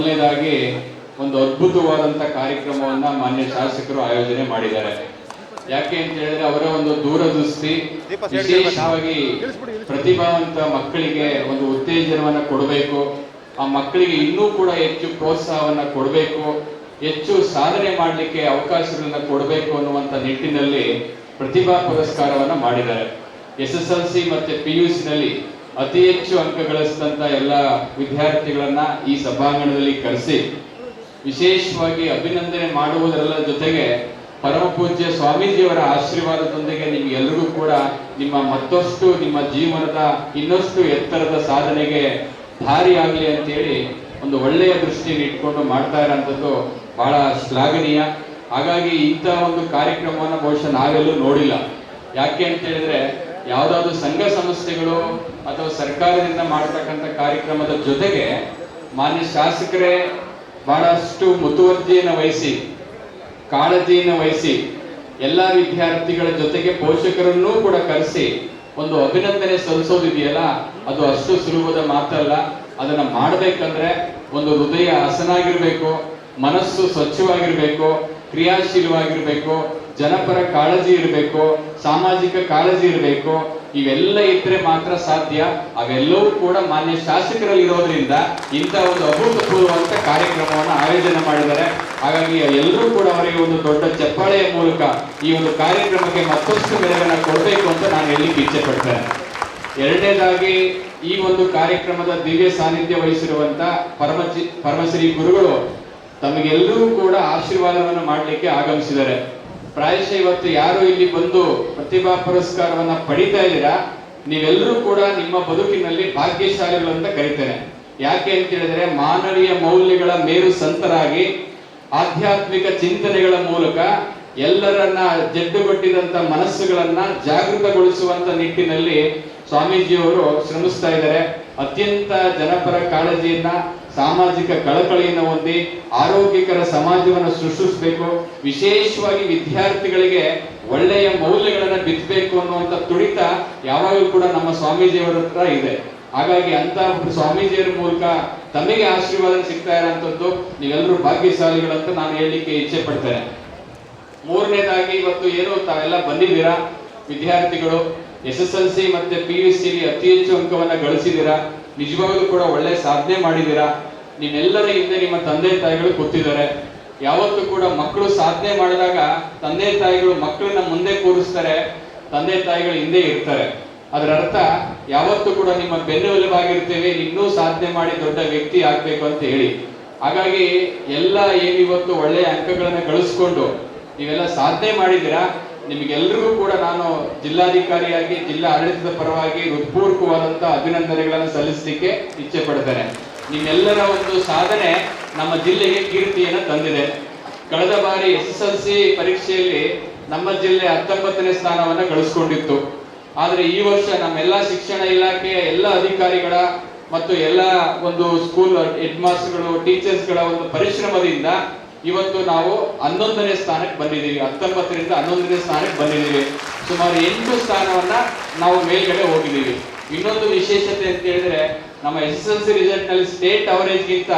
ಮೊದಲನೇದಾಗಿ ಒಂದು ಅದ್ಭುತವಾದಂಥ ಕಾರ್ಯಕ್ರಮವನ್ನ ಮಾನ್ಯ ಶಾಸಕರು ಆಯೋಜನೆ ಮಾಡಿದ್ದಾರೆ. ಯಾಕೆ ಅಂತ ಹೇಳಿದ್ರೆ ಅವರ ಒಂದು ದೂರದೃಷ್ಟಿ, ವಿಶೇಷವಾಗಿ ಪ್ರತಿಭಾವಂತ ಮಕ್ಕಳಿಗೆ ಒಂದು ಉತ್ತೇಜನವನ್ನ ಕೊಡಬೇಕು, ಆ ಮಕ್ಕಳಿಗೆ ಇನ್ನೂ ಕೂಡ ಹೆಚ್ಚು ಪ್ರೋತ್ಸಾಹವನ್ನ ಕೊಡಬೇಕು, ಹೆಚ್ಚು ಸಾಧನೆ ಮಾಡಲಿಕ್ಕೆ ಅವಕಾಶಗಳನ್ನ ಕೊಡಬೇಕು ಅನ್ನುವಂಥ ನಿಟ್ಟಿನಲ್ಲಿ ಪ್ರತಿಭಾ ಪುರಸ್ಕಾರವನ್ನ ಮಾಡಿದ್ದಾರೆ. SSLC ಮತ್ತೆ PUC ನಲ್ಲಿ ಅತಿ ಹೆಚ್ಚು ಅಂಕ ಗಳಿಸಿದಂತ ಎಲ್ಲ ವಿದ್ಯಾರ್ಥಿಗಳನ್ನ ಈ ಸಭಾಂಗಣದಲ್ಲಿ ಕರೆಸಿ ವಿಶೇಷವಾಗಿ ಅಭಿನಂದನೆ ಮಾಡುವುದರ ಜೊತೆಗೆ ಪರಮ ಪೂಜ್ಯ ಸ್ವಾಮೀಜಿಯವರ ಆಶೀರ್ವಾದದೊಂದಿಗೆ ನಿಮ್ಗೆಲ್ಲರಿಗೂ ಕೂಡ ಮತ್ತಷ್ಟು ನಿಮ್ಮ ಜೀವನದ ಇನ್ನಷ್ಟು ಎತ್ತರದ ಸಾಧನೆಗೆ ದಾರಿಯಾಗಲಿ ಅಂತೇಳಿ ಒಂದು ಒಳ್ಳೆಯ ದೃಷ್ಟಿಯನ್ನು ಇಟ್ಕೊಂಡು ಮಾಡ್ತಾ ಇರೋಂಥದ್ದು ಬಹಳ ಶ್ಲಾಘನೀಯ. ಹಾಗಾಗಿ ಇಂಥ ಒಂದು ಕಾರ್ಯಕ್ರಮವನ್ನು ಬಹುಶಃ ನಾವೆಲ್ಲೂ ನೋಡಿಲ್ಲ. ಯಾಕೆ ಅಂತ ಹೇಳಿದ್ರೆ ಯಾವುದಾದ್ರು ಸಂಘ ಸಂಸ್ಥೆಗಳು ಅಥವಾ ಸರ್ಕಾರದಿಂದ ಮಾಡತಕ್ಕಂಥ ಕಾರ್ಯಕ್ರಮದ ಜೊತೆಗೆ ಮಾನ್ಯ ಶಾಸಕರೇ ಬಹಳಷ್ಟು ಮುತುವರ್ಜಿಯನ್ನು ವಹಿಸಿ, ಕಾಳಜಿಯನ್ನು ವಹಿಸಿ, ಎಲ್ಲ ವಿದ್ಯಾರ್ಥಿಗಳ ಜೊತೆಗೆ ಪೋಷಕರನ್ನೂ ಕೂಡ ಕರೆಸಿ ಒಂದು ಅಭಿನಂದನೆ ಸಲ್ಲಿಸೋದಿದೆಯಲ್ಲ, ಅದು ಅಷ್ಟು ಸುಲಭದ ಮಾತಲ್ಲ. ಅದನ್ನ ಮಾಡಬೇಕಂದ್ರೆ ಒಂದು ಹೃದಯ ಹಸನಾಗಿರ್ಬೇಕು, ಮನಸ್ಸು ಸ್ವಚ್ಛವಾಗಿರ್ಬೇಕು, ಕ್ರಿಯಾಶೀಲವಾಗಿರ್ಬೇಕು, ಜನಪರ ಕಾಳಜಿ ಇರಬೇಕು, ಸಾಮಾಜಿಕ ಕಾಳಜಿ ಇರಬೇಕು. ಇವೆಲ್ಲ ಇದ್ರೆ ಮಾತ್ರ ಸಾಧ್ಯ. ಅವೆಲ್ಲವೂ ಕೂಡ ಮಾನ್ಯ ಶಾಸಕರಲ್ಲಿ ಇರೋದ್ರಿಂದ ಇಂಥ ಒಂದು ಅಭೂತಪೂರ್ವವಂತ ಕಾರ್ಯಕ್ರಮವನ್ನು ಆಯೋಜನೆ ಮಾಡಿದ್ದಾರೆ. ಹಾಗಾಗಿ ಎಲ್ಲರೂ ಕೂಡ ಅವರಿಗೆ ಒಂದು ದೊಡ್ಡ ಚಪ್ಪಾಳೆಯ ಮೂಲಕ ಈ ಒಂದು ಕಾರ್ಯಕ್ರಮಕ್ಕೆ ಮತ್ತಷ್ಟು ಬೆಲೆಗಳನ್ನು ಕೊಡಬೇಕು ಅಂತ ನಾನು ಹೇಳಲಿಕ್ಕೆ ಇಚ್ಛೆ ಪಡ್ತೇನೆ. ಎರಡನೇದಾಗಿ ಈ ಒಂದು ಕಾರ್ಯಕ್ರಮದ ದಿವ್ಯ ಸಾನ್ನಿಧ್ಯ ವಹಿಸಿರುವಂತ ಪರಮಶ್ರೀ ಗುರುಗಳು ತಮಗೆಲ್ಲರೂ ಕೂಡ ಆಶೀರ್ವಾದವನ್ನು ಮಾಡಲಿಕ್ಕೆ ಆಗಮಿಸಿದ್ದಾರೆ. ಪ್ರಾಯಶಃ ಇವತ್ತು ಯಾರು ಇಲ್ಲಿ ಬಂದು ಪ್ರತಿಭಾ ಪುರಸ್ಕಾರವನ್ನ ಪಡಿತಾ ಇದ್ದೀರಾ, ನೀವೆಲ್ಲರೂ ಕೂಡ ನಿಮ್ಮ ಬದುಕಿನಲ್ಲಿ ಭಾಗ್ಯಶಾಲಿಗಳು ಅಂತ ಕರೀತೇನೆ. ಯಾಕೆ ಅಂತ ಹೇಳಿದ್ರೆ ಮಾನವೀಯ ಮೌಲ್ಯಗಳ ಮೇರು ಸಂತರಾಗಿ ಆಧ್ಯಾತ್ಮಿಕ ಚಿಂತನೆಗಳ ಮೂಲಕ ಎಲ್ಲರನ್ನ ಜಡ್ಡುಗಟ್ಟಿದಂತ ಮನಸ್ಸುಗಳನ್ನ ಜಾಗೃತಗೊಳಿಸುವಂತ ನಿಟ್ಟಿನಲ್ಲಿ ಸ್ವಾಮೀಜಿಯವರು ಶ್ರಮಿಸ್ತಾ ಇದ್ದಾರೆ. ಅತ್ಯಂತ ಜನಪರ ಕಾಳಜಿಯನ್ನ, ಸಾಮಾಜಿಕ ಕಳಕಳಿಯನ್ನು ಹೊಂದಿ ಆರೋಗ್ಯಕರ ಸಮಾಜವನ್ನು ಸೃಷ್ಟಿಸಬೇಕು, ವಿಶೇಷವಾಗಿ ವಿದ್ಯಾರ್ಥಿಗಳಿಗೆ ಒಳ್ಳೆಯ ಮೌಲ್ಯಗಳನ್ನು ಬಿತ್ತಬೇಕು ಅನ್ನುವಂಥ ತುಡಿತ ಯಾವಾಗಲೂ ಕೂಡ ನಮ್ಮ ಸ್ವಾಮೀಜಿಯವರ ಹತ್ರ ಇದೆ. ಹಾಗಾಗಿ ಅಂತ ಸ್ವಾಮೀಜಿಯವರ ಮೂಲಕ ತಮಗೆ ಆಶೀರ್ವಾದ ಸಿಗ್ತಾ ಇರೋಂಥದ್ದು ನೀವೆಲ್ಲರೂ ಭಾಗ್ಯಶಾಲಿಗಳಂತ ನಾನು ಹೇಳಲಿಕ್ಕೆ ಇಚ್ಛೆ ಪಡ್ತೇನೆ. ಮೂರನೇದಾಗಿ ಇವತ್ತು ಏನು ತಾವೆಲ್ಲ ಬಂದಿದ್ದೀರಾ ವಿದ್ಯಾರ್ಥಿಗಳು, SSLC ಮತ್ತೆ PUC ಅತಿ ಹೆಚ್ಚು ಅಂಕವನ್ನ ಗಳಿಸಿದ್ದೀರಾ, ನಿಜವಾಗ್ಲೂ ಕೂಡ ಒಳ್ಳೆ ಸಾಧನೆ ಮಾಡಿದ್ದೀರಾ. ನಿಮ್ಮೆಲ್ಲರ ಹಿಂದೆ ನಿಮ್ಮ ತಂದೆ ತಾಯಿಗಳು ಕೂತಿದ್ದಾರೆ. ಯಾವತ್ತೂ ಕೂಡ ಮಕ್ಕಳು ಸಾಧನೆ ಮಾಡಿದಾಗ ತಂದೆ ತಾಯಿಗಳು ಮಕ್ಕಳನ್ನ ಮುಂದೆ ಕೂರಿಸ್ತಾರೆ, ತಂದೆ ತಾಯಿಗಳು ಹಿಂದೆ ಇರ್ತಾರೆ. ಅದರ ಅರ್ಥ ಯಾವತ್ತೂ ಕೂಡ ನಿಮ್ಮ ಬೆನ್ನೆಲುಬಾಗಿರ್ತೇವೆ, ಇನ್ನೂ ಸಾಧನೆ ಮಾಡಿ ದೊಡ್ಡ ವ್ಯಕ್ತಿ ಆಗ್ಬೇಕು ಅಂತ ಹೇಳಿ. ಹಾಗಾಗಿ ಎಲ್ಲ ಏನಿವತ್ತು ಒಳ್ಳೆಯ ಅಂಕಗಳನ್ನ ಗಳಿಸ್ಕೊಂಡು ನೀವೆಲ್ಲ ಸಾಧನೆ ಮಾಡಿದ್ದೀರಾ, ನಿಮಗೆಲ್ಲರಿಗೂ ಕೂಡ ನಾನು ಜಿಲ್ಲಾಧಿಕಾರಿಯಾಗಿ ಜಿಲ್ಲಾ ಆಡಳಿತದ ಪರವಾಗಿ ಹೃತ್ಪೂರ್ವಕವಾದಂಥ ಅಭಿನಂದನೆಗಳನ್ನು ಸಲ್ಲಿಸಲಿಕ್ಕೆ ಇಚ್ಛೆ ಪಡ್ತೇನೆ. ನಿಮ್ಮೆಲ್ಲರ ಒಂದು ಸಾಧನೆ ನಮ್ಮ ಜಿಲ್ಲೆಗೆ ಕೀರ್ತಿಯನ್ನು ತಂದಿದೆ. ಕಳೆದ ಬಾರಿ SSLC ಪರೀಕ್ಷೆಯಲ್ಲಿ ನಮ್ಮ ಜಿಲ್ಲೆ 19ನೇ ಸ್ಥಾನವನ್ನು ಗಳಿಸ್ಕೊಂಡಿತ್ತು. ಆದರೆ ಈ ವರ್ಷ ನಮ್ಮೆಲ್ಲ ಶಿಕ್ಷಣ ಇಲಾಖೆಯ ಎಲ್ಲ ಅಧಿಕಾರಿಗಳ ಮತ್ತು ಎಲ್ಲ ಒಂದು ಸ್ಕೂಲ್ ಹೆಡ್ ಮಾಸ್ಟರ್ಗಳು, ಟೀಚರ್ಸ್ಗಳ ಒಂದು ಪರಿಶ್ರಮದಿಂದ ಇವತ್ತು ನಾವು 11ನೇ ಸ್ಥಾನಕ್ಕೆ ಬಂದಿದ್ದೀವಿ. 19ರಿಂದ 11ನೇ ಸ್ಥಾನಕ್ಕೆ ಬಂದಿದ್ದೀವಿ. ಸುಮಾರು 8 ಸ್ಥಾನವನ್ನ ನಾವು ಮೇಲ್ಗಡೆ ಹೋಗಿದ್ದೀವಿ. ಇನ್ನೊಂದು ವಿಶೇಷತೆ ಅಂತ ಹೇಳಿದ್ರೆ ನಮ್ಮ SSLC ರಿಸಲ್ಟ್ ನಲ್ಲಿ ಸ್ಟೇಟ್ ಅವರೇಜ್ ಗಿಂತ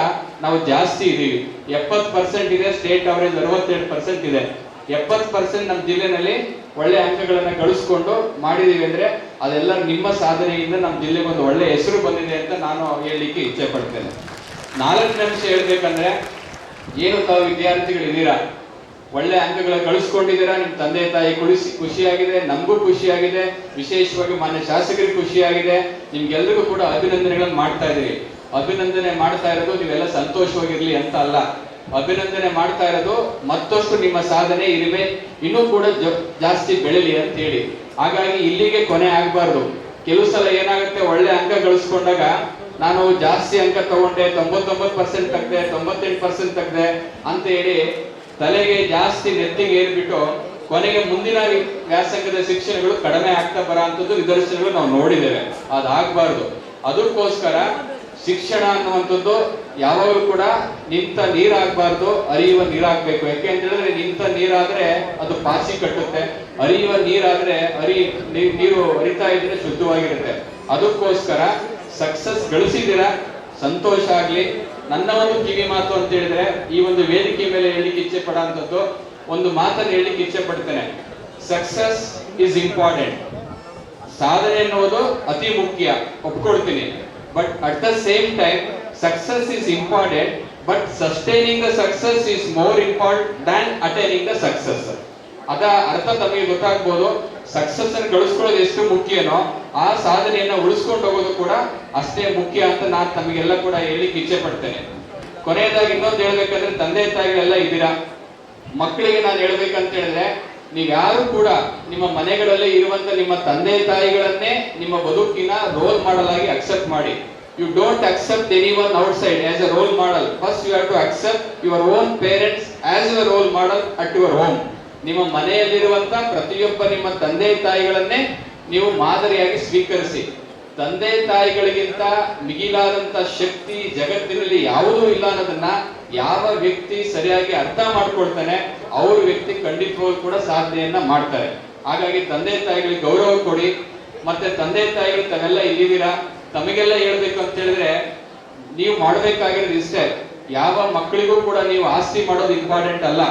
ನಾವು ಜಾಸ್ತಿ ಇದೀವಿ. 70% ಇದೆ, ಸ್ಟೇಟ್ ಅವರೇಜ್ 62% ಇದೆ. 70% ನಮ್ಮ ಜಿಲ್ಲೆನಲ್ಲಿ ಒಳ್ಳೆ ಅಂಕಗಳನ್ನ ಗಳಿಸ್ಕೊಂಡು ಮಾಡಿದೀವಿ ಅಂದ್ರೆ ಅದೆಲ್ಲ ನಿಮ್ಮ ಸಾಧನೆಯಿಂದ ನಮ್ಮ ಜಿಲ್ಲೆಗೆ ಒಂದು ಒಳ್ಳೆ ಹೆಸರು ಬಂದಿದೆ ಅಂತ ನಾನು ಹೇಳಲಿಕ್ಕೆ ಇಚ್ಛೆ ಪಡ್ತೇನೆ. 4ನೇ ಅಂಶ ಹೇಳ್ಬೇಕಂದ್ರೆ, ಏನು ತಾವು ವಿದ್ಯಾರ್ಥಿಗಳಿದ್ದೀರಾ, ಒಳ್ಳೆ ಅಂಕಗಳ ಗಳಿಸ್ಕೊಂಡಿದ್ದೀರಾ, ನಿಮ್ಮ ತಂದೆ ತಾಯಿ ಖುಷಿಯಾಗಿದೆ, ನಮಗೂ ಖುಷಿಯಾಗಿದೆ, ವಿಶೇಷವಾಗಿ ಮಾನ್ಯ ಶಾಸಕರಿಗೆ ಖುಷಿಯಾಗಿದೆ. ನಿಮ್ಗೆಲ್ರಿಗೂ ಕೂಡ ಅಭಿನಂದನೆಗಳನ್ನು ಮಾಡ್ತಾ ಇದ್ದೀವಿ. ಅಭಿನಂದನೆ ಮಾಡ್ತಾ ಇರೋದು ನೀವೆಲ್ಲ ಸಂತೋಷವಾಗಿರ್ಲಿ ಅಂತ ಅಲ್ಲ, ಅಭಿನಂದನೆ ಮಾಡ್ತಾ ಇರೋದು ಮತ್ತಷ್ಟು ನಿಮ್ಮ ಸಾಧನೆ ಇರುವೆ, ಇನ್ನೂ ಕೂಡ ಜಾಸ್ತಿ ಬೆಳಿಲಿ ಅಂತ ಹೇಳಿ. ಹಾಗಾಗಿ ಇಲ್ಲಿಗೆ ಕೊನೆ ಆಗಬಾರ್ದು. ಕೆಲವು ಸಲ ಏನಾಗುತ್ತೆ, ಒಳ್ಳೆ ಅಂಕ ಗಳಿಸ್ಕೊಂಡಾಗ ನಾನು ಜಾಸ್ತಿ ಅಂಕ ತಗೊಂಡೆ, 99% ತೆಗ್ದೆ, 98% ತೆಗ್ದೆ ಅಂತ ಹೇಳಿ ತಲೆಗೆ ಜಾಸ್ತಿ ನೆತ್ತಿಗೆ ಏರ್ಬಿಟ್ಟು ಕೊನೆಗೆ ಮುಂದಿನ ವ್ಯಾಸಂಗದ ಶಿಕ್ಷಣಗಳು ಕಡಿಮೆ ಆಗ್ತಾ ಬರೋಂಥದ್ದು ನಿದರ್ಶನಗಳು ನಾವು ನೋಡಿದ್ದೇವೆ. ಅದಾಗಬಾರ್ದು. ಅದಕ್ಕೋಸ್ಕರ ಶಿಕ್ಷಣ ಅನ್ನುವಂಥದ್ದು ಯಾವಾಗಲೂ ಕೂಡ ನಿಂತ ನೀರಾಗಬಾರ್ದು, ಹರಿಯುವ ನೀರಾಗಬೇಕು. ಯಾಕೆ ಅಂತ ಹೇಳಿದ್ರೆ ನಿಂತ ನೀರಾದ್ರೆ ಅದು ಪಾಚಿ ಕಟ್ಟುತ್ತೆ, ಹರಿಯುವ ನೀರಾದ್ರೆ ನೀರು ಹರಿತಾ ಇದ್ರೆ ಶುದ್ಧವಾಗಿರುತ್ತೆ. ಅದಕ್ಕೋಸ್ಕರ ಸಕ್ಸಸ್ ಗಳಿಸಿದ್ದೀರಾ, ಸಂತೋಷ ಆಗ್ಲಿ. ನನ್ನ ಒಂದು ಕಿವಿ ಮಾತು ಅಂತ ಹೇಳಿದ್ರೆ ಈ ಒಂದು ವೇದಿಕೆ ಮೇಲೆ ಹೇಳಲಿಕ್ಕೆ ಇಚ್ಛೆ ಪಡುವಂಥದ್ದು ಒಂದು ಮಾತನ್ನು ಹೇಳಲಿಕ್ಕೆ ಇಚ್ಛೆ ಪಡ್ತೇನೆ. Success is important. ಸಾಧನೆ ಎನ್ನುವುದು ಅತಿ ಮುಖ್ಯ, ಒಪ್ಕೊಳ್ತೀನಿ. But at the same time success is important, but sustaining the success is more important than attaining the success. ಅದ ಅರ್ಥ ತಮಗೆ ಗೊತ್ತಾಗ್ಬೋದು. ಸಕ್ಸಸ್ ಅನ್ನು ಗಳಿಸ್ಕೊಳ್ಳೋದು ಎಷ್ಟು ಮುಖ್ಯನೋ ಆ ಸಾಧನೆಯನ್ನ ಉಳಿಸ್ಕೊಂಡು ಹೋಗೋದು ಕೂಡ ಅಷ್ಟೇ ಮುಖ್ಯ ಅಂತ ನಾನು ತಮಗೆಲ್ಲ ಕೂಡ ಹೇಳಿಕ್ಕೆ ಇಚ್ಛೆ ಪಡ್ತೇನೆ. ಕೊನೆಯದಾಗಿ ಇನ್ನೊಂದು ಹೇಳ್ಬೇಕಂದ್ರೆ, ತಂದೆ ತಾಯಿಗಳೆಲ್ಲ ಇದ್ದೀರಾ, ಮಕ್ಕಳಿಗೆ ನಾನು ಹೇಳ್ಬೇಕಂತ ಹೇಳಿದ್ರೆ, ನೀವ್ಯಾರು ಕೂಡ ನಿಮ್ಮ ಮನೆಗಳಲ್ಲಿ ಇರುವಂತ ನಿಮ್ಮ ತಂದೆ ತಾಯಿಗಳನ್ನೇ ನಿಮ್ಮ ಬದುಕಿನ ರೋಲ್ ಮಾಡೆಲ್ ಆಗಿ ಅಕ್ಸೆಪ್ಟ್ ಮಾಡಿ. You don't accept anyone outside as a role model. First you have to accept your own parents as your role model at your home. ನಿಮ್ಮ ಮನೆಯಲ್ಲಿರುವಂತ ಪ್ರತಿಯೊಬ್ಬ ನಿಮ್ಮ ತಂದೆ ತಾಯಿಗಳನ್ನೇ ನೀವು ಮಾದರಿಯಾಗಿ ಸ್ವೀಕರಿಸಿ. ತಂದೆ ತಾಯಿಗಳಿಗಿಂತ ಮಿಗಿಲಾದಂತ ಶಕ್ತಿ ಜಗತ್ತಿನಲ್ಲಿ ಯಾವುದೂ ಇಲ್ಲ ಅನ್ನೋದನ್ನ ಯಾವ ವ್ಯಕ್ತಿ ಸರಿಯಾಗಿ ಅರ್ಥ ಮಾಡ್ಕೊಳ್ತಾನೆ ಅವ್ರ ವ್ಯಕ್ತಿ ಖಂಡಿತವಾಗ್ಲೂ ಕೂಡ ಸಾಧನೆಯನ್ನ ಮಾಡ್ತಾರೆ. ಹಾಗಾಗಿ ತಂದೆ ತಾಯಿಗಳಿಗೆ ಗೌರವ ಕೊಡಿ. ಮತ್ತೆ ತಂದೆ ತಾಯಿಗಳು ತಾವೆಲ್ಲ ಇಲ್ಲಿದ್ದೀರಾ, ತಮಗೆಲ್ಲ ಹೇಳ್ಬೇಕು ಅಂತ ಹೇಳಿದ್ರೆ, ನೀವು ಮಾಡ್ಬೇಕಾಗಿರೋದು ಇಷ್ಟೇ. ಯಾವ ಮಕ್ಕಳಿಗೂ ಕೂಡ ನೀವು ಆಸ್ತಿ ಮಾಡೋದು ಇಂಪಾರ್ಟೆಂಟ್ ಅಲ್ಲ.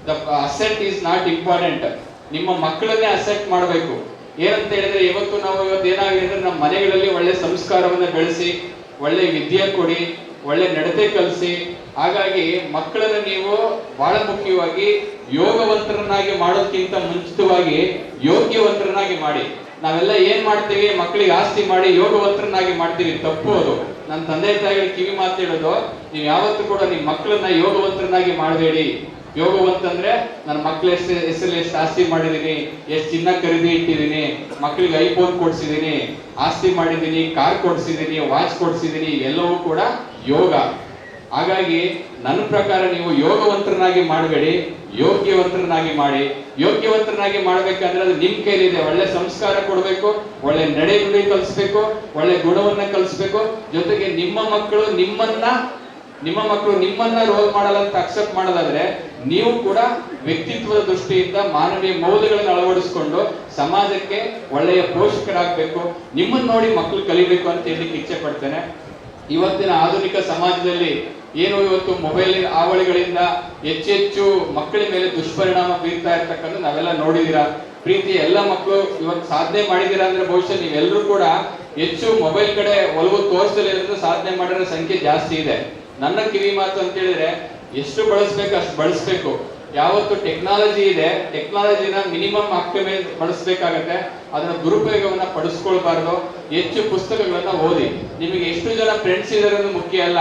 The asset is not important. ನಿಮ್ಮ ಮಕ್ಕಳನ್ನೇ ಅಸೆಟ್ ಮಾಡಬೇಕು. ಏನಂತ ಹೇಳಿದ್ರೆ, ಇವತ್ತು ಏನಾಗಿದೆ ಅಂದ್ರೆ, ನಮ್ಮ ಮನೆಗಳಲ್ಲಿ ಒಳ್ಳೆ ಸಂಸ್ಕಾರವನ್ನ ಬೆಳೆಸಿ, ಒಳ್ಳೆ ವಿದ್ಯೆ ಕೊಡಿ, ಒಳ್ಳೆ ನಡತೆ ಕಲಿಸಿ. ಹಾಗಾಗಿ ಮಕ್ಕಳನ್ನ ನೀವು ಬಹಳ ಮುಖ್ಯವಾಗಿ ಯೋಗವಂತರನ್ನಾಗಿ ಮಾಡೋದಕ್ಕಿಂತ ಮುಂಚಿತವಾಗಿ ಯೋಗ್ಯವಂತರನ್ನಾಗಿ ಮಾಡಿ. ನಾವೆಲ್ಲ ಏನ್ ಮಾಡ್ತೀವಿ, ಮಕ್ಕಳಿಗೆ ಆಸ್ತಿ ಮಾಡಿ ಯೋಗವಂತರನ್ನಾಗಿ ಮಾಡ್ತೀವಿ, ತಪ್ಪು ಅದು. ನನ್ನ ತಂದೆ ತಾಯಿಗಳಿಗೆ ಕಿವಿ ಮಾತಾಡೋದು, ನೀವು ಯಾವತ್ತೂ ಕೂಡ ನಿಮ್ಮ ಮಕ್ಕಳನ್ನ ಯೋಗವಂತರನ್ನಾಗಿ ಮಾಡಬೇಡಿ. ಯೋಗವಂತ ಅಂದ್ರೆ ನನ್ನ ಮಕ್ಳ ಹೆಸರಲ್ಲಿ ಎಷ್ಟು ಆಸ್ತಿ ಮಾಡಿದೀನಿ, ಎಷ್ಟು ಚಿನ್ನ ಖರೀದಿ ಇಟ್ಟಿದ್ದೀನಿ, ಮಕ್ಕಳಿಗೆ ಐಫೋನ್ ಕೊಡ್ಸಿದೀನಿ, ಆಸ್ತಿ ಮಾಡಿದೀನಿ, ಕಾರ್ ಕೊಡ್ಸಿದೀನಿ, ವಾಚ್ ಕೊಡ್ಸಿದೀನಿ, ಇವೆಲ್ಲವೂ ಕೂಡ ಯೋಗ. ಹಾಗಾಗಿ ನನ್ನ ಪ್ರಕಾರ ನೀವು ಯೋಗವಂತರನ್ನಾಗಿ ಮಾಡಬೇಡಿ, ಯೋಗ್ಯವಂತರನ್ನಾಗಿ ಮಾಡಿ. ಯೋಗ್ಯವಂತರನ್ನಾಗಿ ಮಾಡ್ಬೇಕಂದ್ರೆ ಅದು ನಿಮ್ ಕೈಲಿದೆ. ಒಳ್ಳೆ ಸಂಸ್ಕಾರ ಕೊಡ್ಬೇಕು, ಒಳ್ಳೆ ನಡೆ ನುಡಿ ಕಲಿಸ್ಬೇಕು, ಒಳ್ಳೆ ಗುಣವನ್ನ ಕಲಿಸ್ಬೇಕು. ಜೊತೆಗೆ ನಿಮ್ಮ ಮಕ್ಕಳು ನಿಮ್ಮನ್ನ ರೋಲ್ ಮಾಡಲ್ಲ ಅಂತ ಅಕ್ಸೆಪ್ಟ್ ಮಾಡೋದಾದ್ರೆ, ನೀವು ಕೂಡ ವ್ಯಕ್ತಿತ್ವದ ದೃಷ್ಟಿಯಿಂದ ಮಾನವೀಯ ಮೌಲ್ಯಗಳನ್ನು ಅಳವಡಿಸಿಕೊಂಡು ಸಮಾಜಕ್ಕೆ ಒಳ್ಳೆಯ ಪೋಷಕರಾಗಬೇಕು. ನಿಮ್ಮನ್ನ ನೋಡಿ ಮಕ್ಕಳು ಕಲಿಬೇಕು ಅಂತ ಹೇಳಲಿಕ್ಕೆ ಇಚ್ಛೆ ಪಡ್ತೇನೆ. ಇವತ್ತಿನ ಆಧುನಿಕ ಸಮಾಜದಲ್ಲಿ ಏನು ಇವತ್ತು ಮೊಬೈಲ್ ಹಾವಳಿಗಳಿಂದ ಹೆಚ್ಚೆಚ್ಚು ಮಕ್ಕಳ ಮೇಲೆ ದುಷ್ಪರಿಣಾಮ ಬೀರ್ತಾ ಇರ್ತಕ್ಕಂಥ ನಾವೆಲ್ಲ ನೋಡಿದೀರಾ. ಪ್ರೀತಿ ಎಲ್ಲ ಮಕ್ಕಳು ಇವತ್ತು ಸಾಧನೆ ಮಾಡಿದೀರಾ ಅಂದ್ರೆ ಬಹುಶಃ ನೀವೆಲ್ಲರೂ ಕೂಡ ಹೆಚ್ಚು ಮೊಬೈಲ್ ಕಡೆ ಒಲವು ತೋರಿಸಲಿರೋದ್ರಿಂದ ಸಾಧನೆ ಮಾಡಿರೋ ಸಂಖ್ಯೆ ಜಾಸ್ತಿ ಇದೆ. ನನ್ನ ಕಿವಿ ಮಾತು ಅಂತ ಹೇಳಿದ್ರೆ, ಎಷ್ಟು ಬಳಸ್ಬೇಕು ಅಷ್ಟು ಬಳಸ್ಬೇಕು. ಯಾವತ್ತು ಟೆಕ್ನಾಲಜಿ ಇದೆ, ಟೆಕ್ನಾಲಜಿನ ಮಿನಿಮಮ್ ಮೇಲೆ ಬಳಸಬೇಕಾಗತ್ತೆ. ಅದನ್ನ ದುರುಪಯೋಗವನ್ನ ಪಡಿಸ್ಕೊಳ್ಬಾರ್ದು. ಹೆಚ್ಚು ಪುಸ್ತಕಗಳನ್ನ ಓದಿ. ನಿಮಗೆ ಎಷ್ಟು ಜನ ಫ್ರೆಂಡ್ಸ್ ಇದಾರೆ ಅನ್ನೋದು ಮುಖ್ಯ ಅಲ್ಲ,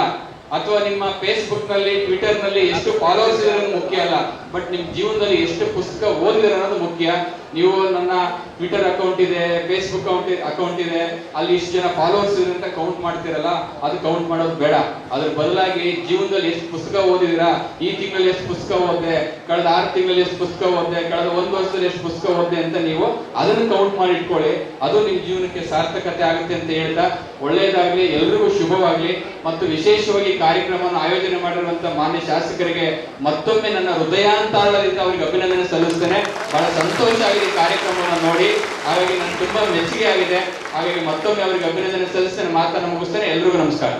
ಅಥವಾ ನಿಮ್ಮ ಫೇಸ್ಬುಕ್ ನಲ್ಲಿ ಟ್ವಿಟರ್ ನಲ್ಲಿ ಎಷ್ಟು ಫಾಲೋವರ್ಸ್ ಇರೋದು ಮುಖ್ಯ ಅಲ್ಲ, ಬಟ್ ನಿಮ್ ಜೀವನದಲ್ಲಿ ಎಷ್ಟು ಪುಸ್ತಕ ಓದಿದಾರೆ ಅನ್ನೋದು ಮುಖ್ಯ. ನೀವು ನನ್ನ ಟ್ವಿಟರ್ ಅಕೌಂಟ್ ಇದೆ, ಫೇಸ್ಬುಕ್ ಅಕೌಂಟ್ ಇದೆ, ಅಲ್ಲಿ ಇಷ್ಟು ಜನ ಫಾಲೋವರ್ಸ್ ಇದೆ ಅಂತ ಕೌಂಟ್ ಮಾಡ್ತಿರಲ್ಲ, ಅದು ಕೌಂಟ್ ಮಾಡೋದು ಬೇಡ. ಅದ್ರ ಬದಲಾಗಿ ಜೀವನದಲ್ಲಿ ಎಷ್ಟು ಪುಸ್ತಕ ಓದಿದಿರಾ, ಈ ತಿಂಗಳಲ್ಲಿ ಎಷ್ಟು ಪುಸ್ತಕ ಓದಿದೆ, ಕಳೆದ 6 ತಿಂಗಳಲ್ಲಿ ಎಷ್ಟು ಪುಸ್ತಕ ಓದಿದೆ, ಕಳೆದ 1 ವರ್ಷದಲ್ಲಿ ಎಷ್ಟು ಪುಸ್ತಕ ಓದಿದೆ ಅಂತ ನೀವು ಅದನ್ನು ಕೌಂಟ್ ಮಾಡಿ ಇಟ್ಕೊಳ್ಳಿ. ಅದು ನಿಮ್ ಜೀವನಕ್ಕೆ ಸಾರ್ಥಕತೆ ಆಗುತ್ತೆ ಅಂತ ಹೇಳ್ತಾ, ಒಳ್ಳೆಯದಾಗ್ಲಿ, ಎಲ್ರಿಗೂ ಶುಭವಾಗ್ಲಿ. ಮತ್ತು ವಿಶೇಷವಾಗಿ ಕಾರ್ಯಕ್ರಮವನ್ನು ಆಯೋಜನೆ ಮಾಡಿರುವಂತಹ ಮಾನ್ಯ ಶಾಸಕರಿಗೆ ಮತ್ತೊಮ್ಮೆ ನನ್ನ ಹೃದಯಾಂತರಾಳದಿಂದ ಅವರಿಗೆ ಅಭಿನಂದನೆ ಸಲ್ಲಿಸ್ತೇನೆ. ಬಹಳ ಸಂತೋಷ ಆಗಿದೆ ಈ ಕಾರ್ಯಕ್ರಮವನ್ನು ನೋಡಿ. ಹಾಗಾಗಿ ನನಗೆ ತುಂಬಾ ಮೆಚ್ಚುಗೆ ಆಗಿದೆ. ಹಾಗಾಗಿ ಮತ್ತೊಮ್ಮೆ ಅವರಿಗೆ ಅಭಿನಂದನೆ ಸಲ್ಲಿಸ್ತೇನೆ. ಮಾತನ್ನು ಮುಗಿಸ್ತೇನೆ. ಎಲ್ರಿಗೂ ನಮಸ್ಕಾರ.